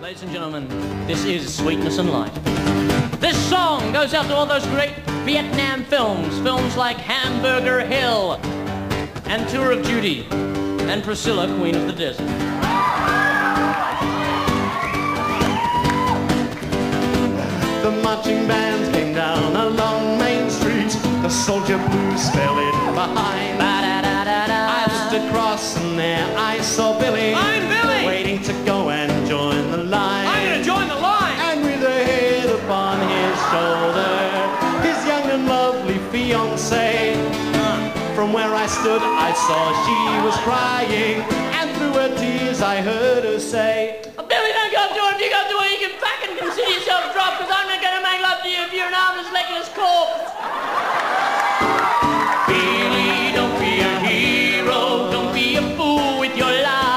Ladies and gentlemen, this is Sweetness and Light. This song goes out to all those great Vietnam films, films like Hamburger Hill and Tour of Duty and Priscilla, Queen of the Desert. The marching bands came down along Main Street. The soldier blues fell in behind. I looked across and there I saw Billy. I'm Billy! Waiting to go and join the line. I'm gonna join the line! And with a head upon his shoulder, his young and lovely fiancée. From where I stood I saw she was crying, and through her tears I heard her say, Billy, don't go to it. If you go to it, you can fucking consider yourself dropped, because I'm not gonna make love to you if you're an armless, legless corpse. Billy, don't be a hero. Don't be a fool with your life.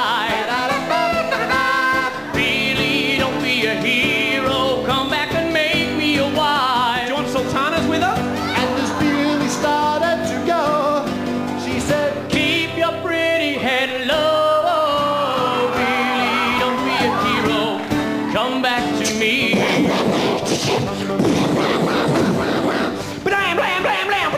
Billy, don't be a hero. Come back and make me your wife. Do you want sultanas with her? and as Billy started to go, she said, Keep your pretty head low. Billy, don't be a hero. Come back to me. Blam, blam, blam, blam.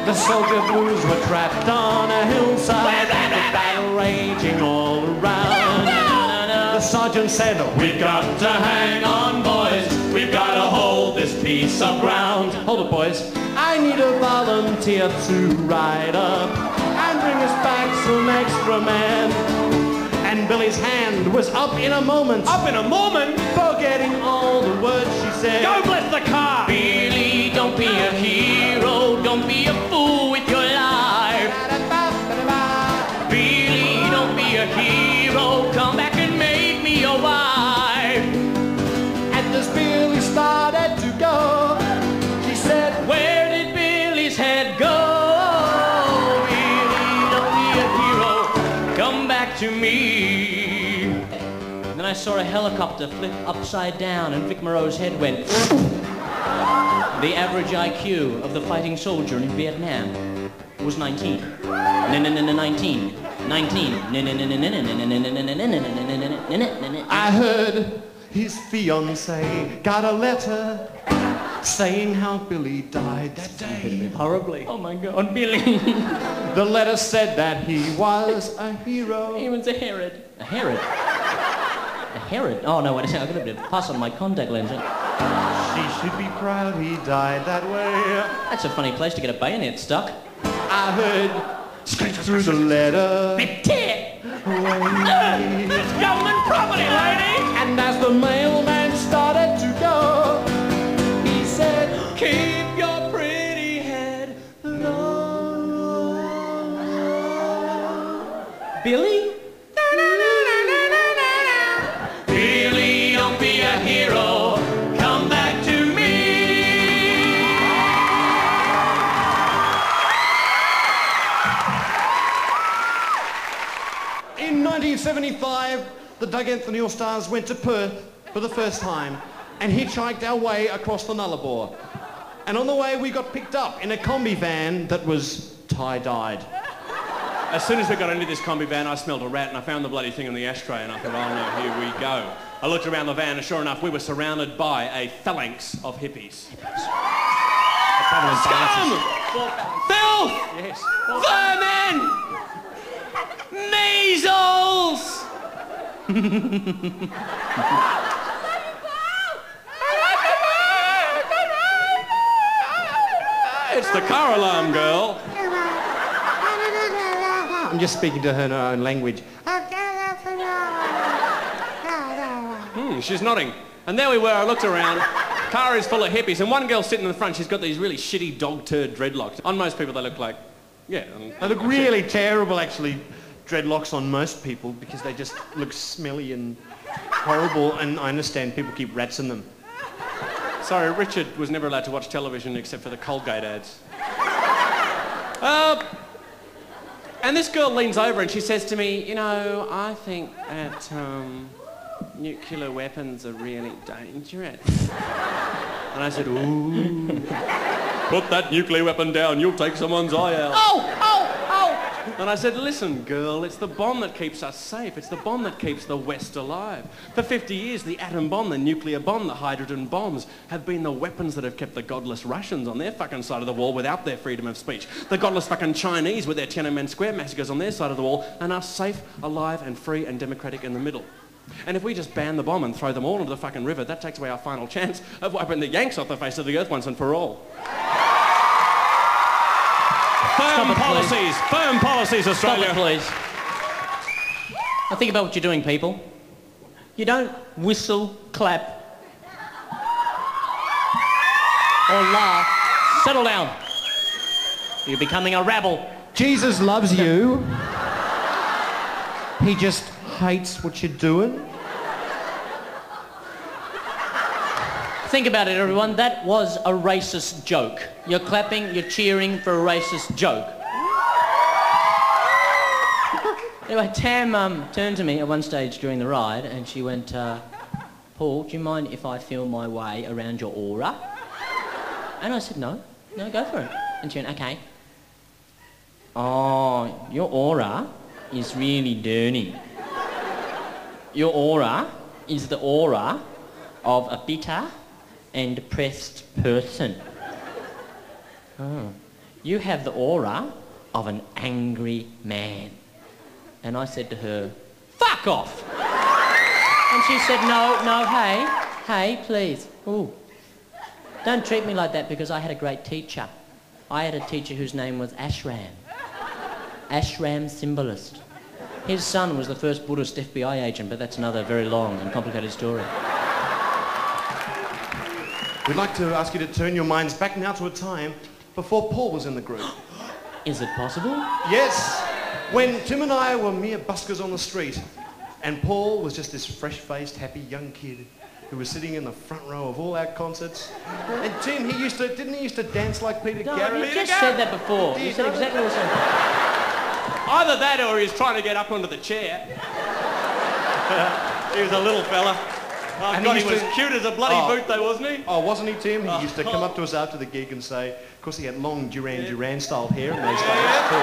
the soldier blues were trapped on a hillside, the battle raging all around. The sergeant said, we've got to hang on, boys. We've got to hold this piece of ground. Hold it, boys. I need a volunteer to ride up and bring us back some extra men. And Billy's hand was up in a moment. Up in a moment? Forgetting all the words she said. Go bless the car! Billy, don't be a hero. Don't be a fool with your life. Billy, don't be a hero. Come back and make me your wife. And as Billy started to go, she said, Where did Billy's head go? Billy, don't be a hero. Come back to me. And then I saw a helicopter flip upside down and Vic Moreau's head went. The average IQ of the fighting soldier in Vietnam was 19. 19. I heard his fiancée got a letter saying how Billy died that day. Horribly. Oh my God, Billy. The letter said that he was a hero. He was a Herod. A Herod? A Herod? Oh no, wait a second, I'm gonna pass on my contact lens. She should be proud he died that way. That's a funny place to get a bayonet stuck. I heard straight through the letter. Tear! Away. That's government property, lady! And as the mailman started to go, he said, Keep your pretty head low. Billy? Billy, don't be a hero. Come back to me. In 1975, the Doug Anthony All-Stars went to Perth for the first time and hitchhiked our way across the Nullarbor. And on the way, we got picked up in a combi van that was tie-dyed. As soon as we got into this combi van, I smelled a rat and I found the bloody thing in the ashtray and I thought, oh no, here we go. I looked around the van and sure enough, we were surrounded by a phalanx of hippies. Scum! Filth! Yes. Vermin! Measles! It's the car alarm girl. I'm just speaking to her in her own language. She's nodding. And there we were, I looked around. Car is full of hippies, and one girl sitting in the front, she's got these really shitty dog turd dreadlocks. On most people, they look like, yeah. They look really terrible, actually, dreadlocks on most people, because they just look smelly and horrible, and I understand people keep rats in them. Sorry, Richard was never allowed to watch television except for the Colgate ads. And this girl leans over and she says to me, you know, I think that nuclear weapons are really dangerous. And I said, ooh. Put that nuclear weapon down, you'll take someone's eye out. Oh! And I said, listen, girl, it's the bomb that keeps us safe. It's the bomb that keeps the West alive. For 50 years, the atom bomb, the nuclear bomb, the hydrogen bombs have been the weapons that have kept the godless Russians on their fucking side of the wall without their freedom of speech. The godless fucking Chinese with their Tiananmen Square massacres on their side of the wall, and us safe, alive and free and democratic in the middle. And if we just ban the bomb and throw them all into the fucking river, that takes away our final chance of wiping the Yanks off the face of the earth once and for all. Firm policies, Australia. Stop it, please. Now think about what you're doing, people. You don't whistle, clap, or laugh. Settle down. You're becoming a rabble. Jesus loves you. He just hates what you're doing. Think about it, everyone. That was a racist joke. You're clapping, you're cheering for a racist joke. Anyway, Tam turned to me at one stage during the ride and she went, Paul, do you mind if I feel my way around your aura? And I said, no, go for it. And she went, okay. Oh, your aura is really dirty. Your aura is the aura of a bitter and depressed person. Oh. You have the aura of an angry man. And I said to her, fuck off! And she said, no, hey, please. Ooh. Don't treat me like that because I had a great teacher. I had a teacher whose name was Ashram. Ashram Symbolist. His son was the first Buddhist FBI agent, but that's another very long and complicated story. We'd like to ask you to turn your minds back now to a time before Paul was in the group. Is it possible? Yes, when Tim and I were mere buskers on the street and Paul was just this fresh-faced, happy young kid who was sitting in the front row of all our concerts. And Tim, didn't he used to dance like Peter Garrett? You just said that before. You said exactly the same. Either that or he was trying to get up onto the chair. He was a little fella. Oh, God, he was cute as a bloody boot though, wasn't he? Oh, wasn't he, Tim? He used to come up to us after the gig and say, of course he had long Duran style hair in those days too.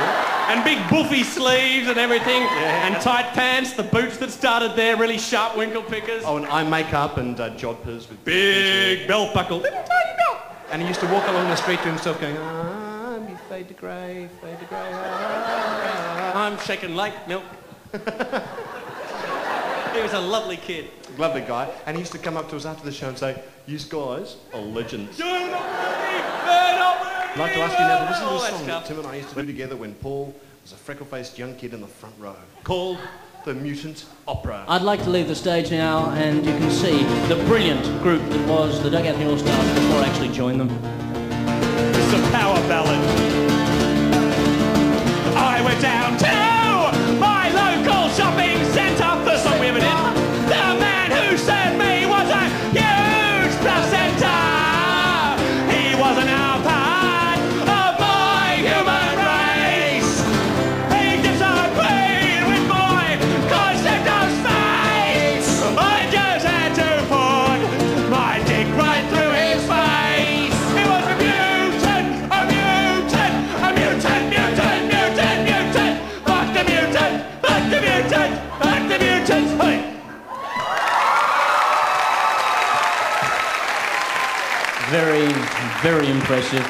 And big buffy sleeves and everything, and tight pants, the boots that started there, really sharp winkle pickers. Oh, and eye makeup and jodhpurs with big belt buckle, little tiny belt. And he used to walk along the street to himself going, you fade to grey, I'm shaking late milk. He was a lovely kid. Lovely guy. And he used to come up to us after the show and say, you guys are legends. You're not ready. I'd like to ask you now to listen to a song that Tim and I used to do together when Paul was a freckle-faced young kid in the front row, called the Mutant Opera. I'd like to leave the stage now, and you can see the brilliant group that was the Dugout Hill Stars before I actually joined them. It's a power ballad. I went down to my local shopping centre. First song we ever did. The man who served me was a huge placenta. He was now part of my human race. He disagreed with my concept of space. I just had to put my dick right through his face. He was a mutant, a mutant, a mutant, mutant, mutant, mutant. Fuck the mutant, fuck the mutant, fuck the mutant. Hey. Very, very impressive.